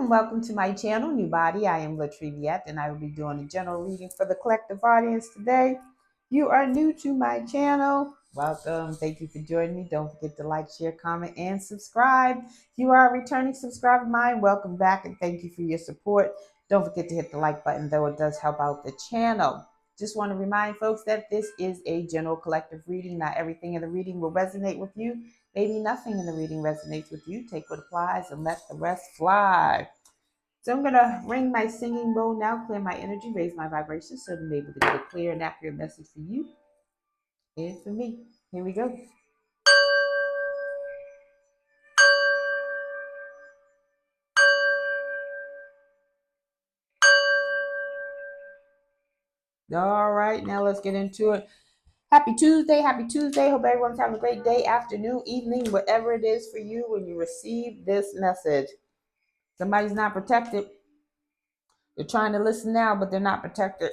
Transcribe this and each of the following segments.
welcome to my channel, NUBODI. I am Latriviette, and I will be doing a general reading for the collective audience today. You are new to my channel. Welcome. Thank you for joining me. Don't forget to like, share, comment, and subscribe. If you are a returning subscriber of mine, welcome back, and thank you for your support. Don't forget to hit the like button, though it does help out the channel. Just want to remind folks that this is a general collective reading. Not everything in the reading will resonate with you. Maybe nothing in the reading resonates with you. Take what applies and let the rest fly. So I'm going to ring my singing bowl now, clear my energy, raise my vibration so that I'm able to get a clear and accurate message for you and for me. Here we go. All right, now let's get into it. Happy Tuesday. Happy Tuesday. Hope everyone's having a great day, afternoon, evening, whatever it is for you when you receive this message. Somebody's not protected. They're trying to listen now, but they're not protected.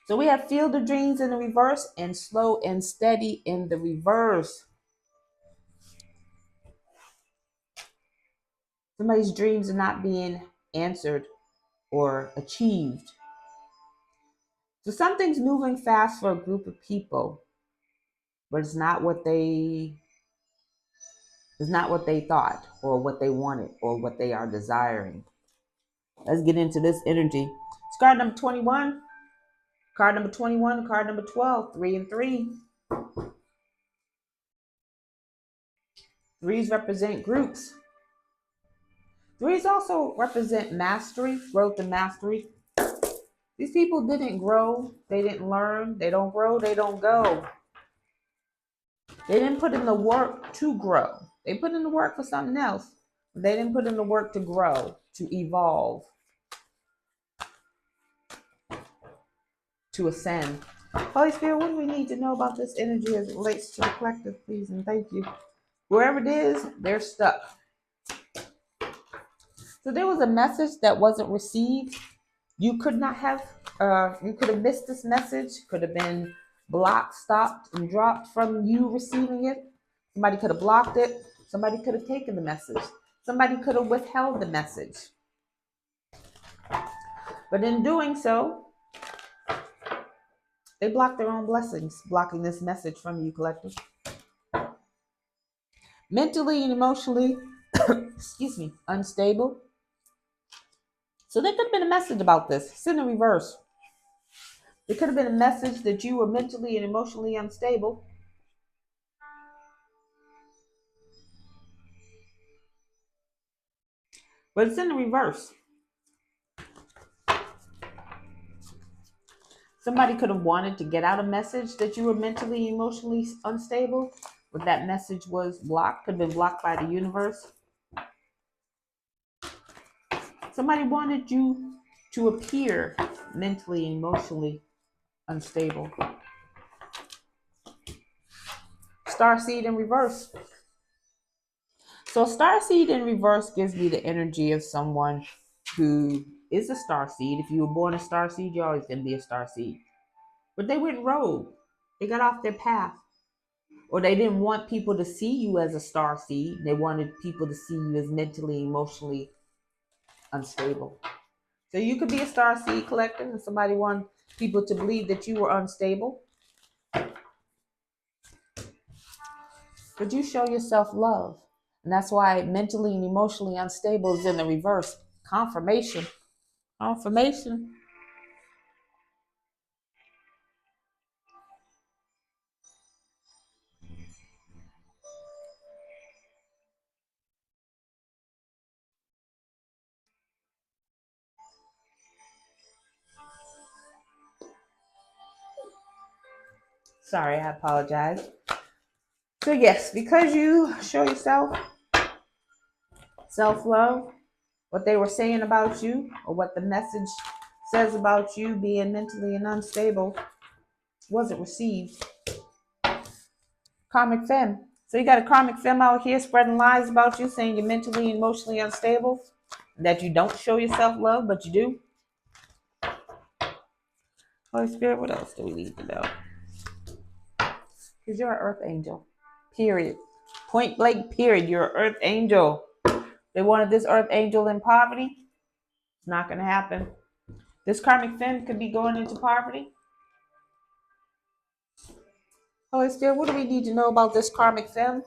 So we have Field of Dreams in the reverse and Slow and Steady in the reverse. Somebody's dreams are not being answered or achieved. So something's moving fast for a group of people, but it's not what they thought or what they wanted or what they are desiring. Let's get into this energy. It's card number 21, card number 21, card number 12, 3 and 3. Threes represent groups. Threes also represent mastery, growth and mastery. These people didn't grow, they didn't learn, they don't grow, they don't go. They didn't put in the work to grow. They put in the work for something else. They didn't put in the work to grow, to evolve, to ascend. Holy Spirit, what do we need to know about this energy as it relates to the collective, please, and thank you. Wherever it is, they're stuck. So there was a message that wasn't received. You could have missed this message. Could have been blocked, stopped, and dropped from you receiving it. Somebody could have blocked it. Somebody could have taken the message. Somebody could have withheld the message. But in doing so, they blocked their own blessings, blocking this message from you, collective. Mentally and emotionally, unstable. So there could have been a message about this. It's in the reverse. There could have been a message that you were mentally and emotionally unstable. But it's in the reverse. Somebody could have wanted to get out a message that you were mentally and emotionally unstable, but that message was blocked, could have been blocked by the universe. Somebody wanted you to appear mentally and emotionally unstable. Starseed in reverse. So starseed in reverse gives me the energy of someone who is a starseed. If you were born a starseed, you're always going to be a starseed. But they went rogue. They got off their path. Or they didn't want people to see you as a starseed. They wanted people to see you as mentally, emotionally unstable. So you could be a starseed collective and somebody wanted people to believe that you were unstable. But you show yourself love. And that's why mentally and emotionally unstable is in the reverse. Confirmation. Confirmation. Sorry, I apologize. So yes, because you show yourself self-love, what they were saying about you or what the message says about you being mentally and unstable wasn't received. Karmic femme. So you got a karmic femme out here spreading lies about you, saying you're mentally and emotionally unstable, that you don't show yourself love, but you do. Holy Spirit, what else do we need to know? Because you're an earth angel. Period. Point blank, period. You're an earth angel. They wanted this earth angel in poverty. It's not going to happen. This karmic femme could be going into poverty. Holy Spirit, what do we need to know about this karmic femme?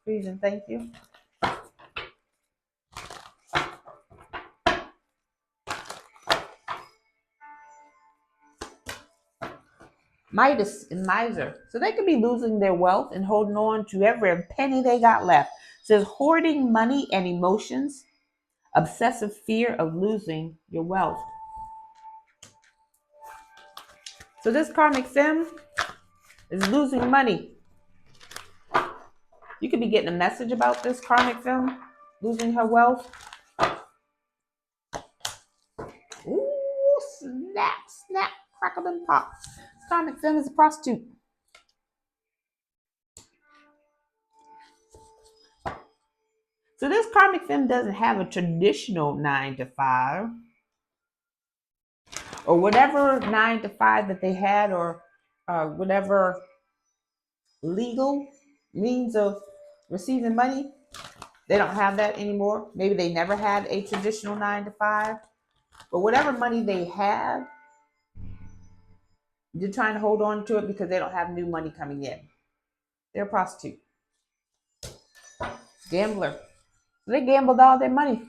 Please and thank you. Midas and miser. So they could be losing their wealth and holding on to every penny they got left. It says hoarding money and emotions, obsessive fear of losing your wealth. So this karmic femme is losing money. You could be getting a message about this karmic femme losing her wealth. Ooh, snap, snap, crackle and pop. This karmic femme is a prostitute. So this karmic femme doesn't have a traditional 9 to 5 or whatever 9 to 5 that they had, or whatever legal means of receiving money. They don't have that anymore. Maybe they never had a traditional 9 to 5, but whatever money they have, they're trying to hold on to it because they don't have new money coming in. They're a prostitute, gambler. They gambled all their money.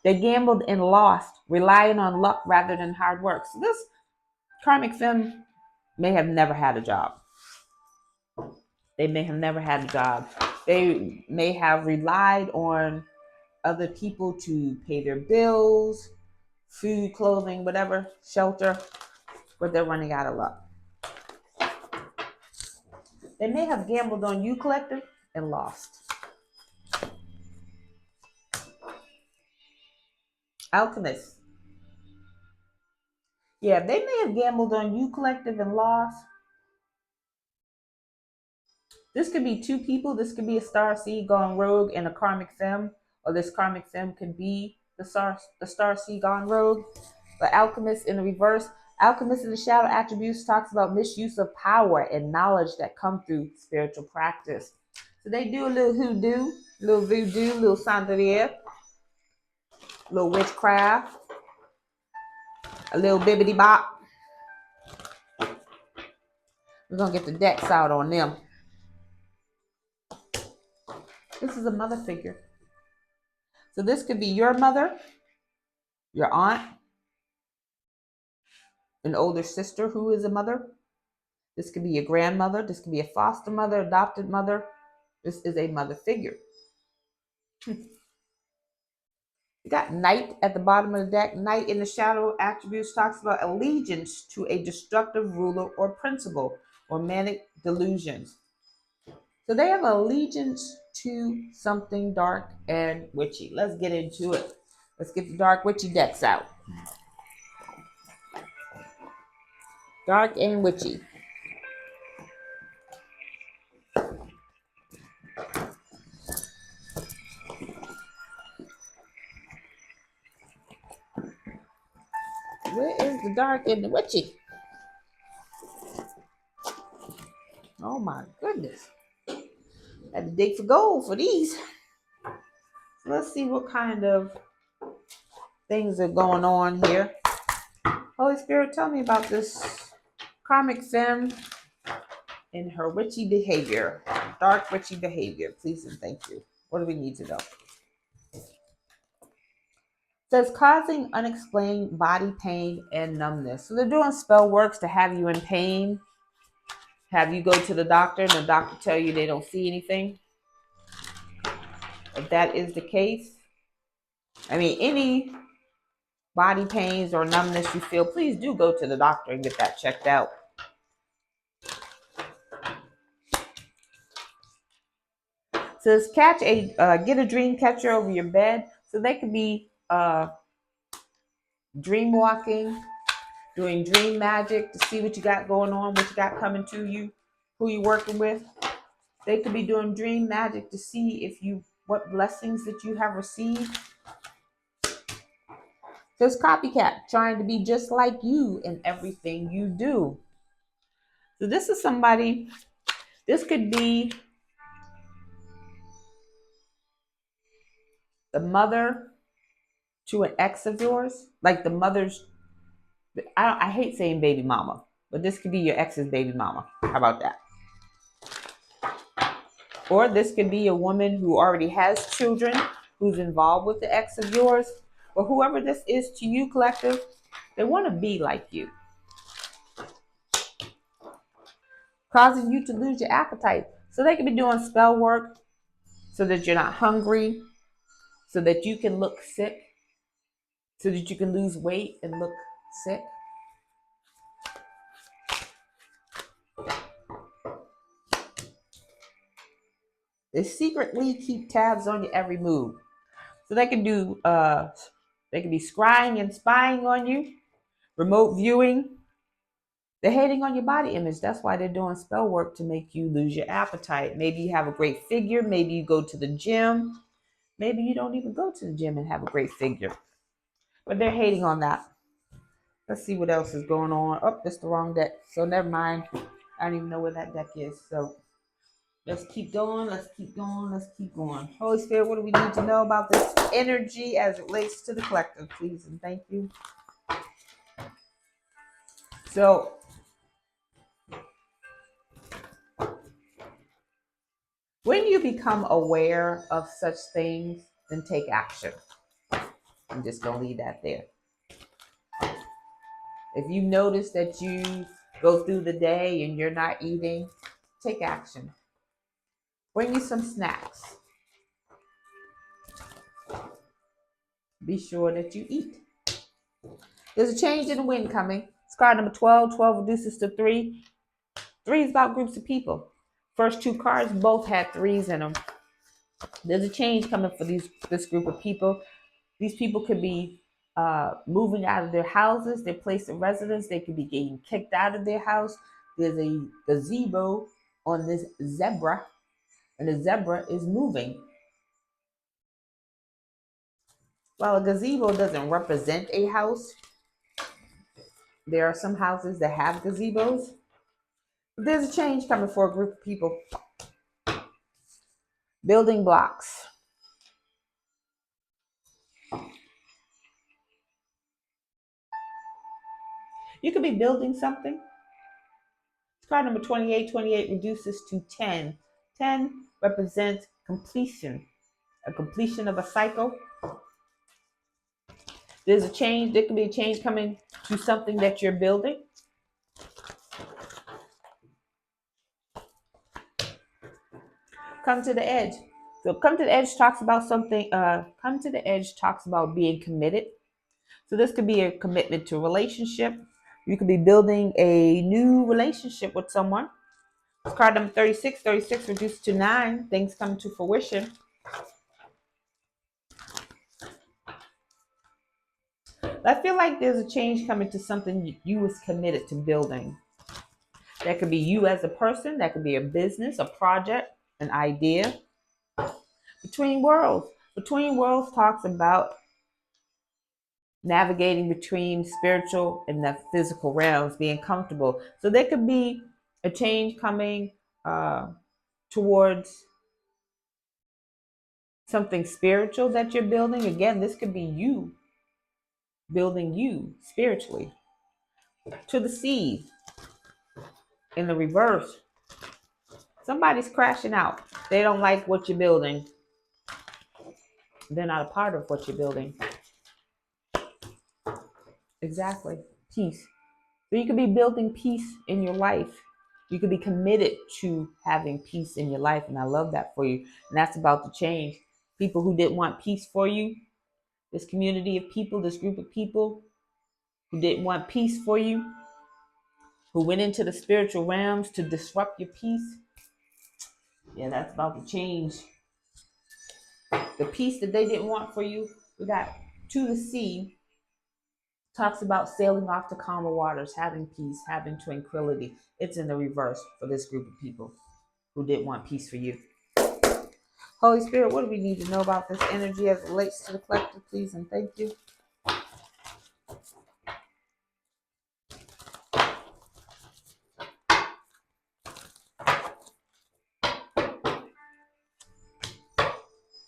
They gambled and lost, relying on luck rather than hard work. So this karmic femme may have never had a job. They may have never had a job. They may have relied on other people to pay their bills, food, clothing, whatever, shelter, but they're running out of luck. They may have gambled on you, collective, and lost. Alchemist. Yeah, they may have gambled on you, collective, and lost. This could be two people. This could be a star seed gone rogue and a karmic femme, or this karmic femme could be the star seed gone rogue. But alchemist in the reverse, alchemist in the shadow attributes talks about misuse of power and knowledge that come through spiritual practice. So they do a little hoodoo, a little voodoo, a little santeria, a little witchcraft, a little bibbity bop. We're gonna get the decks out on them. This is a mother figure. So this could be your mother, your aunt, an older sister who is a mother. This could be your grandmother. This could be a foster mother, adopted mother. This is a mother figure. You got Knight at the bottom of the deck. Knight in the shadow attributes talks about allegiance to a destructive ruler or principle, or manic delusions. So they have allegiance to something dark and witchy. Let's get into it. Let's get the dark witchy decks out. Dark and witchy. Where is the dark and the witchy? Oh my goodness. Had to dig for gold for these. So let's see what kind of things are going on here. Holy Spirit, tell me about this karmic femme and her witchy behavior. Dark witchy behavior. Please and thank you. What do we need to know? It says causing unexplained body pain and numbness. So they're doing spell works to have you in pain. Have you go to the doctor and the doctor tell you they don't see anything. If that is the case, I mean, any body pains or numbness you feel, please do go to the doctor and get that checked out. It says get a dream catcher over your bed. So they could be dream walking, doing dream magic to see what you got going on, what you got coming to you, who you're working with. They could be doing dream magic to see what blessings that you have received. There's copycat, trying to be just like you in everything you do. So this is somebody, this could be the mother to an ex of yours, like the mother's, I hate saying baby mama, but this could be your ex's baby mama. How about that? Or this could be a woman who already has children, who's involved with the ex of yours, or whoever this is to you, collective, they want to be like you, causing you to lose your appetite. So they could be doing spell work so that you're not hungry, so that you can look sick, so that you can lose weight and look sick. They secretly keep tabs on your every move. So they can do, they can be scrying and spying on you, remote viewing. They're hating on your body image. That's why they're doing spell work, to make you lose your appetite. Maybe you have a great figure. Maybe you go to the gym. Maybe you don't even go to the gym and have a great figure. But they're hating on that. Let's see what else is going on. Oh, that's the wrong deck. So never mind. I don't even know where that deck is. So let's keep going. Let's keep going. Let's keep going. Holy Spirit, what do we need to know about this energy as it relates to the collective, please? And thank you. So when you become aware of such things, then take action. I'm just going to leave that there. If you notice that you go through the day and you're not eating, take action. Bring you some snacks. Be sure that you eat. There's a change in the wind coming. It's card number 12. 12 reduces to 3. 3 is about groups of people. First 2 cards both had 3s in them. There's a change coming for this group of people. These people could be moving out of their houses, their place of residence. They could be getting kicked out of their house. There's a gazebo on this zebra, and the zebra is moving. While a gazebo doesn't represent a house, there are some houses that have gazebos. But there's a change coming for a group of people. Building blocks. You could be building something. Card number 28. 28 reduces to 10. 10 represents completion, a completion of a cycle. There's a change. There could be a change coming to something that you're building. Come to the edge. So come to the edge talks about something. Come to the edge talks about being committed. So this could be a commitment to a relationship. You could be building a new relationship with someone. It's card number 36. 36 reduced to 9. Things come to fruition. I feel like there's a change coming to something you was committed to building. That could be you as a person. That could be a business, a project, an idea. Between Worlds. Between Worlds talks about navigating between spiritual and the physical realms, being comfortable. So there could be a change coming towards something spiritual that you're building. Again, this could be you building you spiritually. To the seed. In the reverse, somebody's crashing out. They don't like what you're building. They're not a part of what you're building. Exactly. Peace. So you could be building peace in your life. You could be committed to having peace in your life. And I love that for you. And that's about to change. People who didn't want peace for you, this community of people, this group of people who didn't want peace for you, who went into the spiritual realms to disrupt your peace. Yeah, that's about to change. The peace that they didn't want for you, we got to the sea. Talks about sailing off to calmer waters, having peace, having tranquility. It's in the reverse for this group of people who didn't want peace for you. Holy Spirit, what do we need to know about this energy as it relates to the collective, please, and thank you.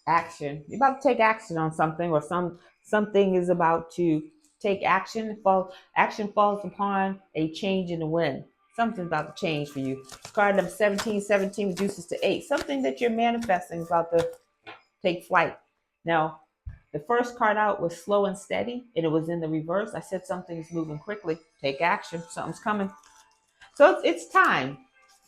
action. You're about to take action on something, or something is about to take action. Action falls upon a change in the wind. Something's about to change for you. Card number 17. 17 reduces to 8. Something that you're manifesting is about to take flight. Now, the first card out was slow and steady, and it was in the reverse. I said something's moving quickly. Take action. Something's coming. So it's time.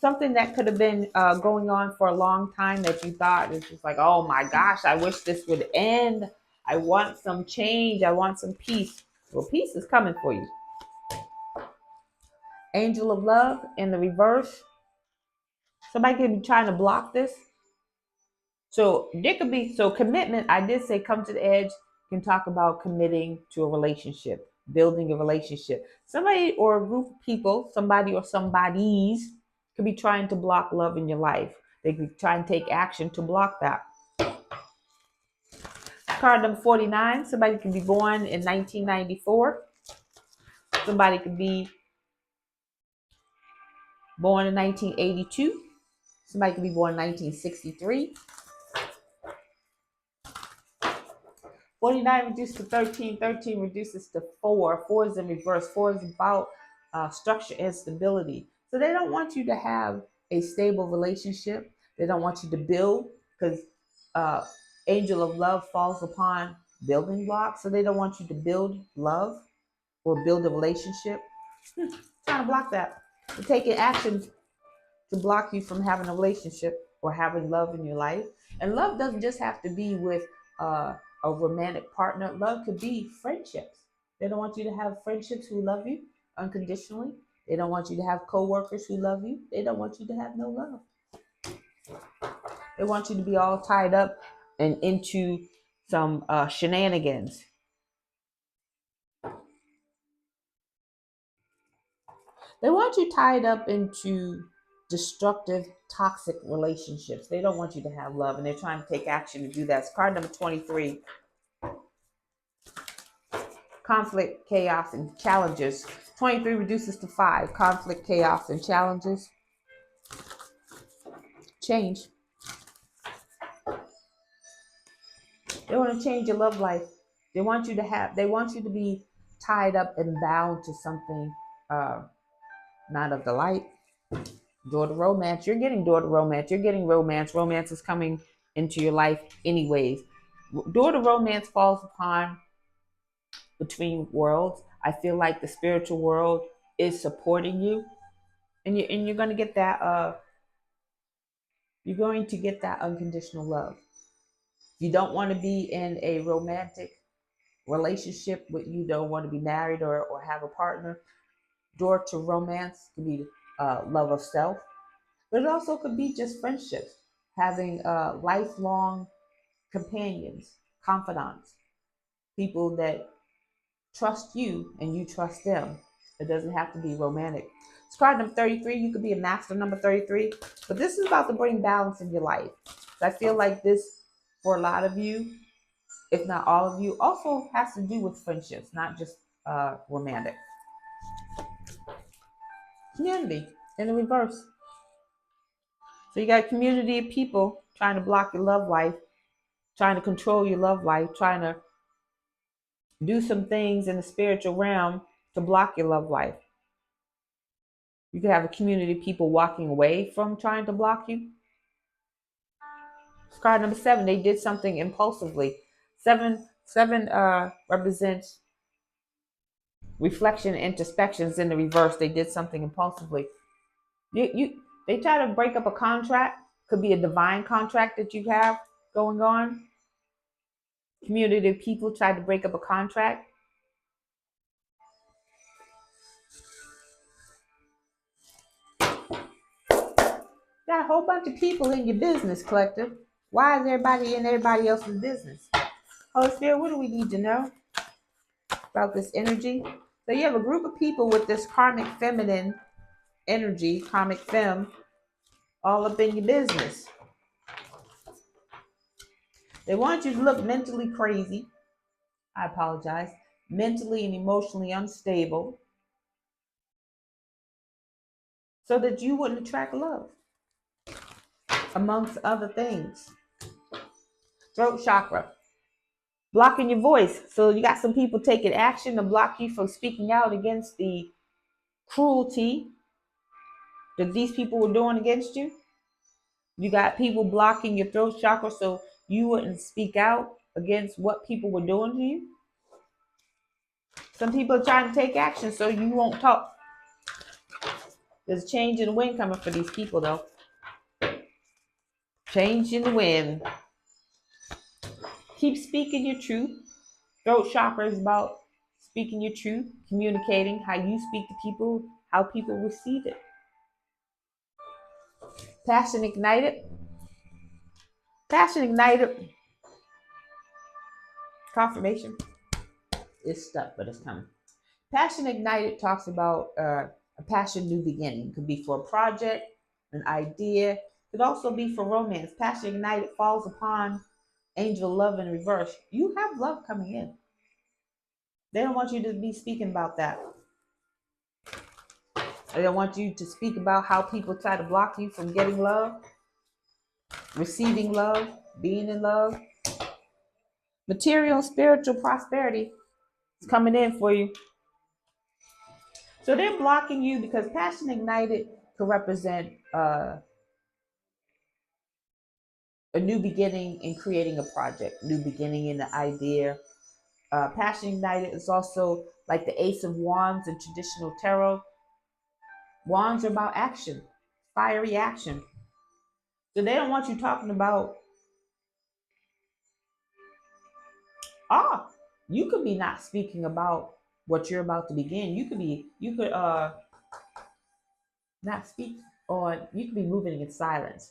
Something that could have been going on for a long time that you thought is just like, oh my gosh, I wish this would end. I want some change. I want some peace. Well, peace is coming for you. Angel of love in the reverse. Somebody could be trying to block this. So there could be, so commitment, I did say come to the edge, can talk about committing to a relationship, building a relationship. Somebody or a group of people, somebody or somebodies could be trying to block love in your life. They could try and take action to block that. Card number 49, somebody could be born in 1994. Somebody could be born in 1982. Somebody could be born in 1963. 49 reduced to 13. 13 reduces to 4. 4 is in reverse. 4 is about structure and stability. So they don't want you to have a stable relationship. They don't want you to build, because angel of love falls upon building blocks. So they don't want you to build love or build a relationship. Trying to block that. They're taking action to block you from having a relationship or having love in your life. And love doesn't just have to be with a romantic partner. Love could be friendships. They don't want you to have friendships who love you unconditionally. They don't want you to have coworkers who love you. They don't want you to have no love. They want you to be all tied up and into some shenanigans. They want you tied up into destructive, toxic relationships. They don't want you to have love, and they're trying to take action to do that. It's card number 23. Conflict, chaos, and challenges. 23 reduces to 5. Conflict, chaos, and challenges. Change. They want to change your love life. They want you to be tied up and bound to something not of the light. Door to romance. You're getting door to romance. You're getting romance. Romance is coming into your life anyways. Door to romance falls upon between worlds. I feel like the spiritual world is supporting you, and you're going to get that. You're going to get that unconditional love. You don't want to be in a romantic relationship, but you don't want to be married or have a partner. Door to romance could be love of self, but it also could be just friendships, having lifelong companions, confidants, people that trust you and you trust them. It doesn't have to be romantic. It's card number 33. You could be a master number 33, but this is about to bring balance in your life. So I feel like this, for a lot of you, if not all of you, also has to do with friendships, not just romantic. Community in the reverse. So you got a community of people trying to block your love life, trying to control your love life, trying to do some things in the spiritual realm to block your love life. You could have a community of people walking away from trying to block you. It's card number 7. They did something impulsively. Seven represents reflection and introspections in the reverse. They did something impulsively. They try to break up a contract. Could be a divine contract that you have going on. Community of people try to break up a contract. Got a whole bunch of people in your business, collective. Why is everybody in everybody else's business? Holy Spirit, what do we need to know about this energy? So you have a group of people with this karmic feminine energy, karmic femme, all up in your business. They want you to look mentally crazy. I apologize. Mentally and emotionally unstable, so that you wouldn't attract love, amongst other things. Throat chakra. Blocking your voice. So you got some people taking action to block you from speaking out against the cruelty that these people were doing against you. You got people blocking your throat chakra so you wouldn't speak out against what people were doing to you. Some people are trying to take action so you won't talk. There's a change in the wind coming for these people, though. Change in the wind. Keep speaking your truth. Throat chakra is about speaking your truth, communicating how you speak to people, how people receive it. Passion ignited. Passion ignited. Confirmation. It's stuck, but it's coming. Passion ignited talks about a passion new beginning. It could be for a project, an idea. It could also be for romance. Passion ignited falls upon angel love in reverse. You have love coming in. They don't want you to be speaking about that. They don't want you to speak about how people try to block you from getting love, receiving love, being in love. Material and spiritual prosperity is coming in for you. So they're blocking you because passion ignited could represent a new beginning in creating a project, new beginning in the idea. Passion ignited is also like the Ace of Wands in traditional tarot. Wands are about action, fiery action. So they don't want you talking about, you could be not speaking about what you're about to begin. You could not speak on, you could be moving in silence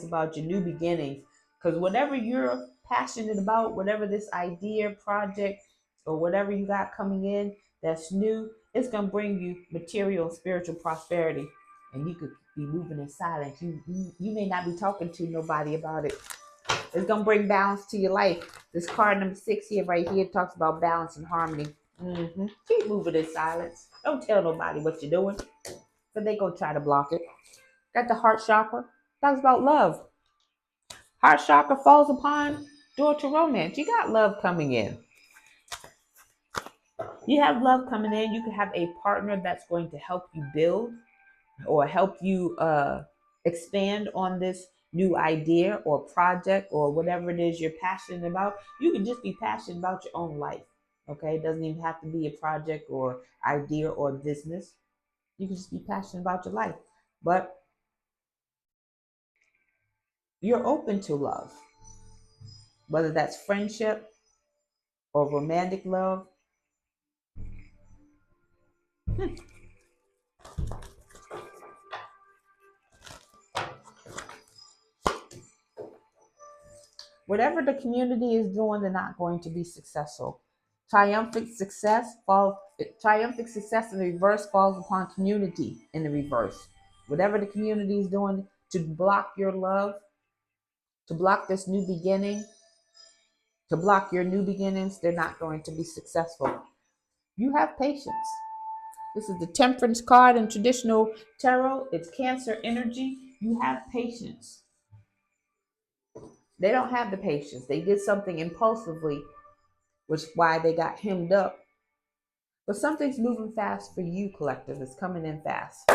about your new beginnings. Because whatever you're passionate about, whatever this idea, project, or whatever you got coming in that's new, it's going to bring you material and spiritual prosperity. And you could be moving in silence. You may not be talking to nobody about it. It's going to bring balance to your life. This card number 6 here, right here, talks about balance and harmony. Keep moving in silence. Don't tell nobody what you're doing, but they gonna try to block it. Got the heart chakra. Talks about love. Heart chakra falls upon door to romance. You got love coming in. You have love coming in. You can have a partner that's going to help you build or help you expand on this new idea or project or whatever it is you're passionate about. You can just be passionate about your own life. Okay, it doesn't even have to be a project or idea or business. You can just be passionate about your life. But you're open to love, whether that's friendship or romantic love. Whatever the community is doing, they're not going to be successful. Triumphant success in the reverse falls upon community in the reverse. Whatever the community is doing to block your love, to block this new beginning, to block your new beginnings, they're not going to be successful. You have patience. This is the Temperance card in traditional tarot. It's Cancer energy. You have patience. They don't have the patience. They did something impulsively, which is why they got hemmed up. But something's moving fast for you, collective. It's coming in fast.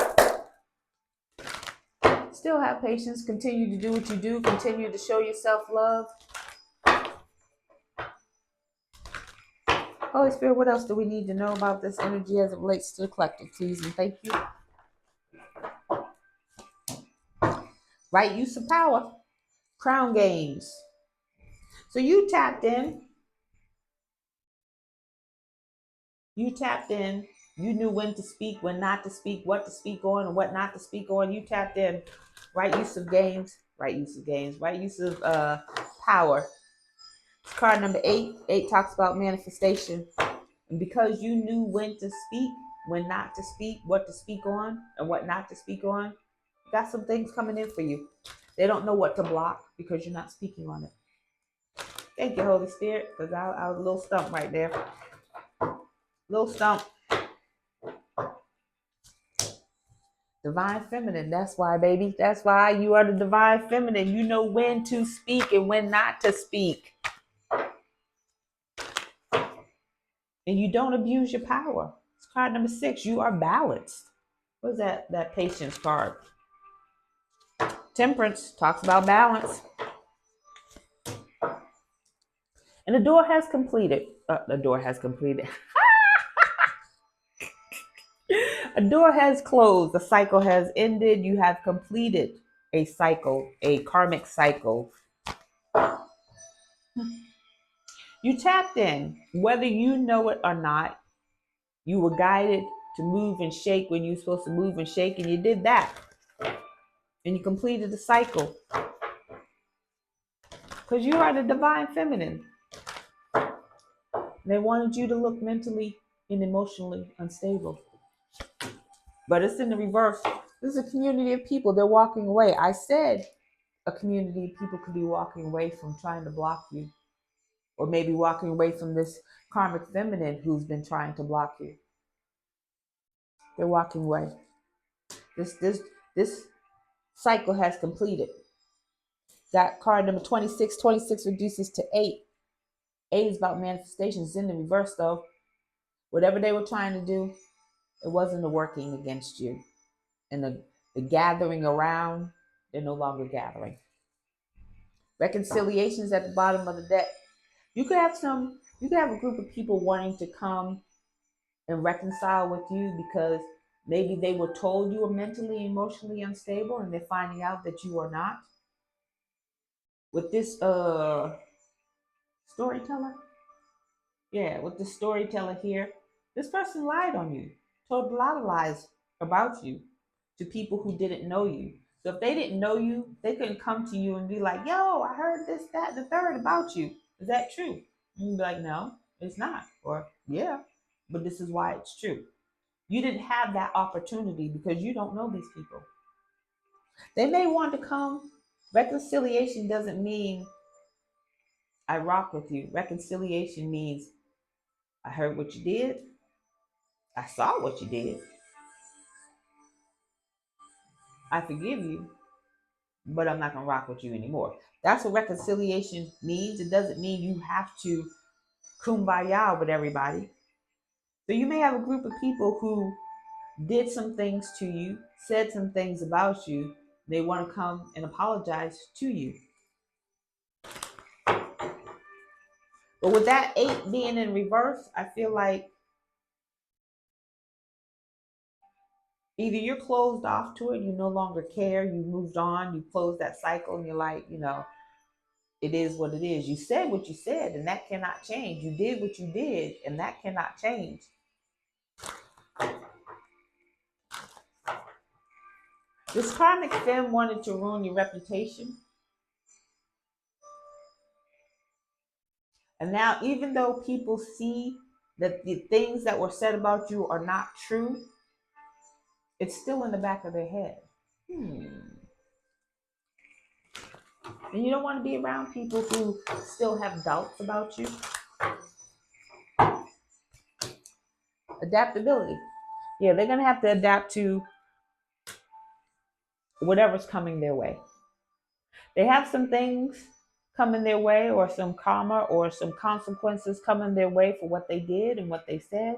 Still have patience. Continue to do what you do. Continue to show yourself love. Holy Spirit, what else do we need to know about this energy as it relates to the collective, please? And thank you. Right use of power. Crown games. So you tapped in. You tapped in. You knew when to speak, when not to speak, what to speak on, and what not to speak on. You tapped in. Right use of games. Right use of games. Right use of power. It's card number 8. 8 talks about manifestation. And because you knew when to speak, when not to speak, what to speak on, and what not to speak on, you got some things coming in for you. They don't know what to block because you're not speaking on it. Thank you, Holy Spirit, because I was a little stumped right there. Little stump. Divine feminine. That's why, baby. That's why you are the divine feminine. You know when to speak and when not to speak. And you don't abuse your power. It's card number 6. You are balanced. What's that patience card? Temperance talks about balance. And the door has completed. The door has completed. A door has closed. The cycle has ended. You have completed a cycle, a karmic cycle. You tapped in. Whether you know it or not, you were guided to move and shake when you were supposed to move and shake, and you did that. And you completed the cycle. Because you are the divine feminine. They wanted you to look mentally and emotionally unstable. But it's in the reverse. This is a community of people. They're walking away. I said a community of people could be walking away from trying to block you. Or maybe walking away from this karmic feminine who's been trying to block you. They're walking away. This cycle has completed. That card number 26. 26 reduces to 8. 8 is about manifestations. It's in the reverse though. Whatever they were trying to do, it wasn't working against you. And the gathering around, they're no longer gathering. Reconciliations at the bottom of the deck. You could have a group of people wanting to come and reconcile with you because maybe they were told you were mentally, emotionally unstable and they're finding out that you are not. With this storyteller, with the storyteller here, this person lied on you, told a lot of lies about you to people who didn't know you. So if they didn't know you, they couldn't come to you and be like, yo, I heard this, that, and the third about you. Is that true? And you'd be like, no, it's not. Or, yeah, but this is why it's true. You didn't have that opportunity because you don't know these people. They may want to come. Reconciliation doesn't mean I rock with you. Reconciliation means I heard what you did. I saw what you did. I forgive you, but I'm not going to rock with you anymore. That's what reconciliation means. It doesn't mean you have to kumbaya with everybody. So you may have a group of people who did some things to you, said some things about you. They want to come and apologize to you. But with that 8 being in reverse, I feel like either you're closed off to it, you no longer care, you moved on, you closed that cycle, and you're like, it is what it is. You said what you said, and that cannot change. You did what you did, and that cannot change. This karmic femme wanted to ruin your reputation. And now, even though people see that the things that were said about you are not true, it's still in the back of their head. And you don't want to be around people who still have doubts about you. Adaptability. Yeah, they're going to have to adapt to whatever's coming their way. They have some things coming their way, or some karma or some consequences coming their way for what they did and what they said,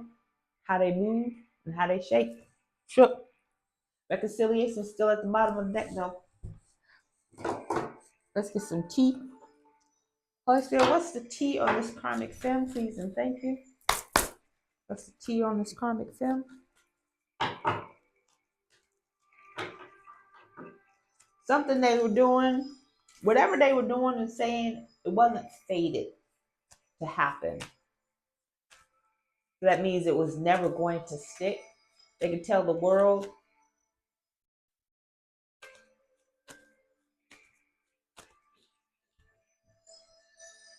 how they moved, and how they shake. Shook. Reconciliation is still at the bottom of the deck, though. Let's get some tea. Holy Spirit, what's the tea on this karmic femme, please and thank you? What's the tea on this karmic femme? Something they were doing, whatever they were doing and saying, it wasn't fated to happen. So that means it was never going to stick. They could tell the world.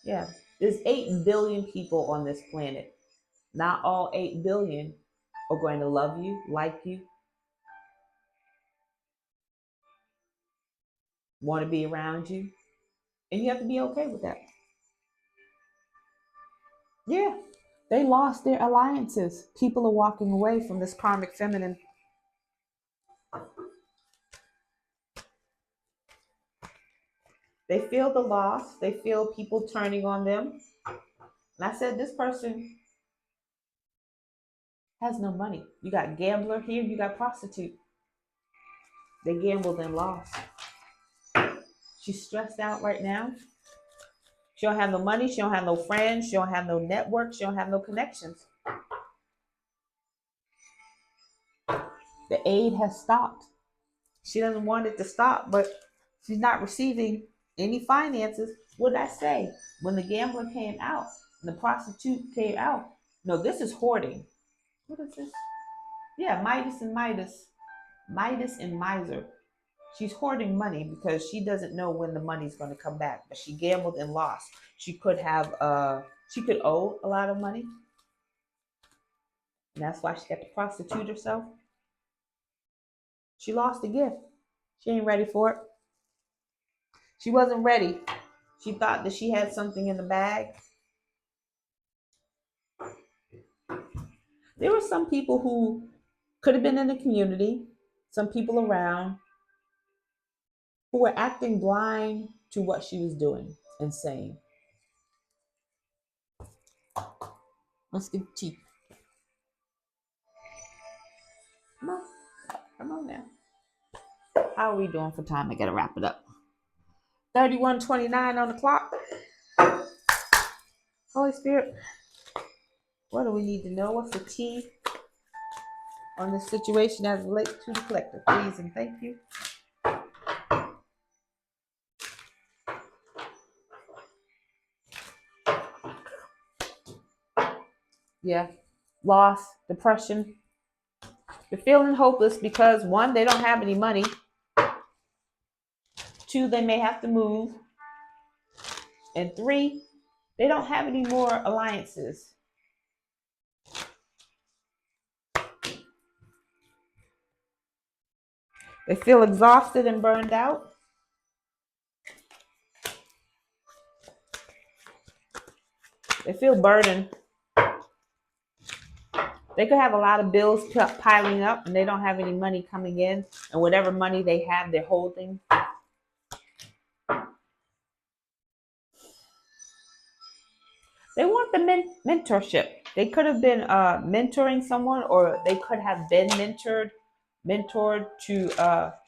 Yeah, there's 8 billion people on this planet. Not all 8 billion are going to love you, like you, want to be around you. And you have to be okay with that. Yeah, they lost their alliances. People are walking away from this karmic feminine. They feel the loss. They feel people turning on them. And I said, this person has no money. You got gambler here, you got prostitute. They gambled and lost. She's stressed out right now. She don't have no money. She don't have no friends. She don't have no network. She don't have no connections. The aid has stopped. She doesn't want it to stop, but she's not receiving any finances. What did I say? When the gambler came out, and the prostitute came out. No, this is hoarding. What is this? Yeah, Midas and Midas. Midas and Miser. She's hoarding money because she doesn't know when the money's going to come back. But she gambled and lost. She could owe a lot of money. And that's why she got to prostitute herself. She lost the gift. She ain't ready for it. She wasn't ready. She thought that she had something in the bag. There were some people who could have been in the community, some people around who were acting blind to what she was doing and saying. Let's get cheap. Come on now. How are we doing for time? I gotta wrap it up. 31:29 on the clock. Holy Spirit, what do we need to know? What's the tea on this situation as it relates to the collective? Please and thank you. Yeah, loss, depression. They're feeling hopeless because 1, they don't have any money. 2, they may have to move. And 3, they don't have any more alliances. They feel exhausted and burned out. They feel burdened. They could have a lot of bills piling up and they don't have any money coming in. And whatever money they have, they're holding. They want the mentorship. They could have been mentoring someone, or they could have been mentored to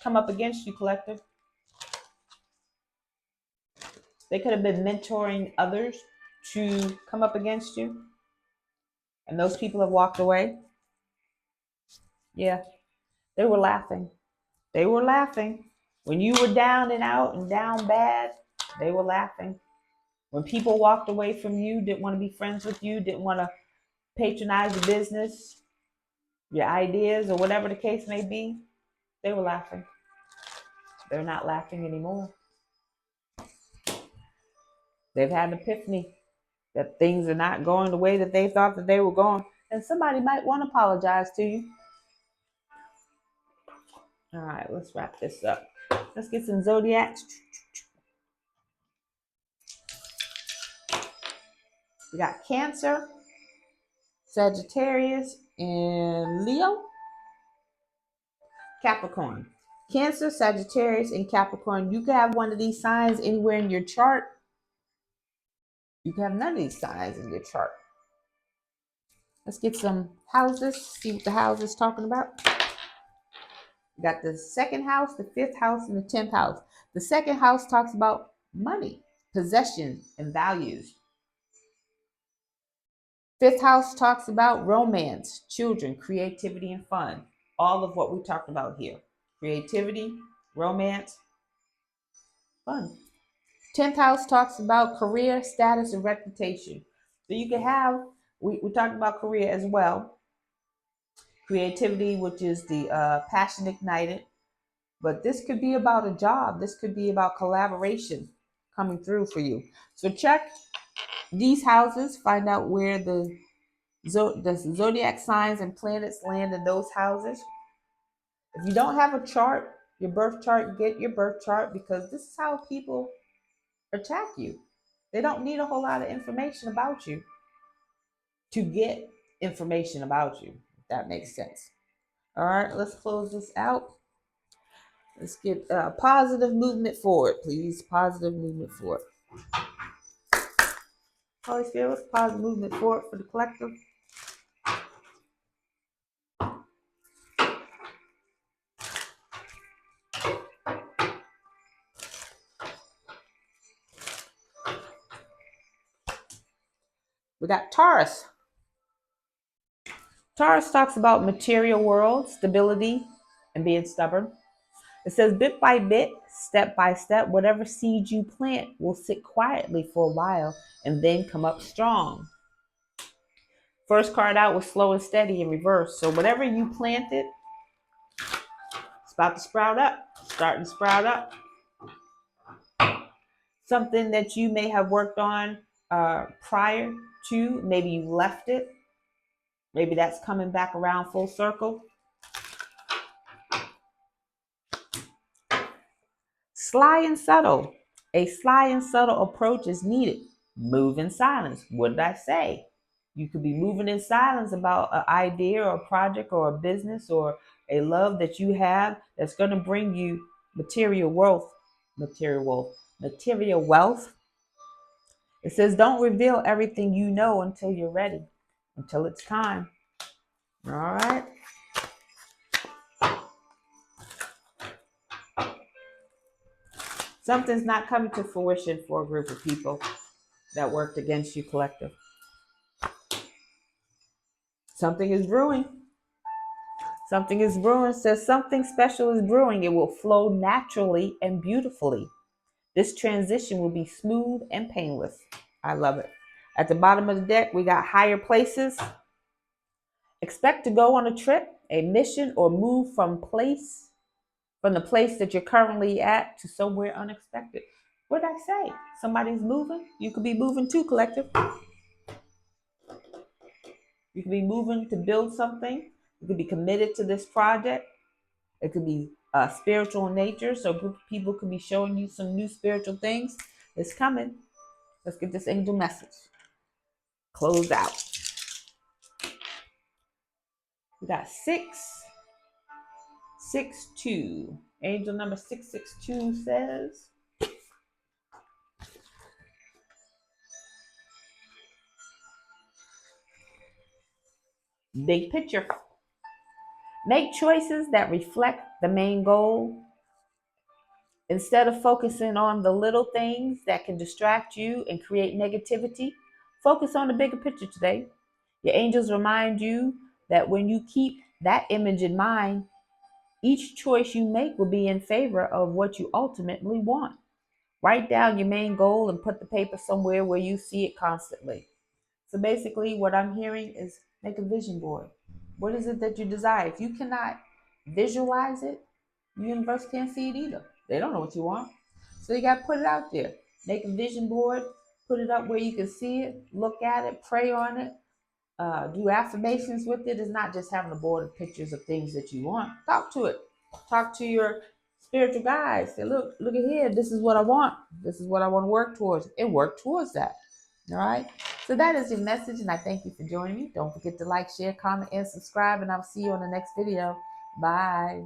come up against you, collective. They could have been mentoring others to come up against you. And those people have walked away. Yeah, they were laughing. They were laughing. When you were down and out and down bad, they were laughing. When people walked away from you, didn't want to be friends with you, didn't want to patronize your business, your ideas, or whatever the case may be, they were laughing. They're not laughing anymore. They've had an epiphany that things are not going the way that they thought that they were going. And somebody might want to apologize to you. All right, let's wrap this up. Let's get some zodiacs. We got Cancer, Sagittarius, and Leo. Capricorn. Cancer, Sagittarius, and Capricorn. You can have one of these signs anywhere in your chart. You can have none of these signs in your chart. Let's get some houses, see what the house is talking about. You got the 2nd house, the 5th house, and the 10th house. The 2nd house talks about money, possessions, and values. 5th house talks about romance, children, creativity, and fun. All of what we talked about here. Creativity, romance, fun. 10th house talks about career, status, and reputation. So you can have, we talked about career as well. Creativity, which is the passion ignited. But this could be about a job. This could be about collaboration coming through for you. So check these houses. Find out where the zodiac signs and planets land in those houses. If you don't have a chart, your birth chart, get your birth chart, because this is how people attack you. They don't need a whole lot of information about you to get information about you, if that makes sense. All right, let's close this out. Let's get positive movement forward, please. Positive movement forward. Holy Spirit, positive movement forward for the collective. We got Taurus. Taurus talks about material world, stability, and being stubborn. It says bit by bit, step by step, whatever seed you plant will sit quietly for a while and then come up strong. First card out was slow and steady in reverse. So whatever you planted, it's about to sprout up, starting to sprout up. Something that you may have worked on prior to, maybe you left it. Maybe that's coming back around full circle. Sly and subtle. A sly and subtle approach is needed. Move in silence. What did I say? You could be moving in silence about an idea or a project or a business or a love that you have that's going to bring you material wealth. Material wealth. It says don't reveal everything you know until you're ready, until it's time. All right. Something's not coming to fruition for a group of people that worked against you, collective. Something is brewing. Something is brewing. Says something special is brewing. It will flow naturally and beautifully. This transition will be smooth and painless. I love it. At the bottom of the deck, we got higher places. Expect to go on a trip, a mission, or move from the place that you're currently at to somewhere unexpected. What did I say? Somebody's moving. You could be moving too, collective. You could be moving to build something. You could be committed to this project. It could be spiritual in nature. So a group of people could be showing you some new spiritual things. It's coming. Let's get this angel message. Close out. We got 662. Angel number 662 says, big picture. Make choices that reflect the main goal. Instead of focusing on the little things that can distract you and create negativity, focus on the bigger picture today. Your angels remind you that when you keep that image in mind, each choice you make will be in favor of what you ultimately want. Write down your main goal and put the paper somewhere where you see it constantly. So basically, what I'm hearing is make a vision board. What is it that you desire? If you cannot visualize it, the universe can't see it either. They don't know what you want. So you got to put it out there. Make a vision board, put it up where you can see it, look at it, pray on it, do affirmations with it. It's not just having a board of pictures of things that you want. Talk to it. Talk to your spiritual guides. Say, look at here. This is what I want. This is what I want to work towards. And work towards that. All right. So that is your message, and I thank you for joining me. Don't forget to like, share, comment, and subscribe, and I'll see you on the next video. Bye.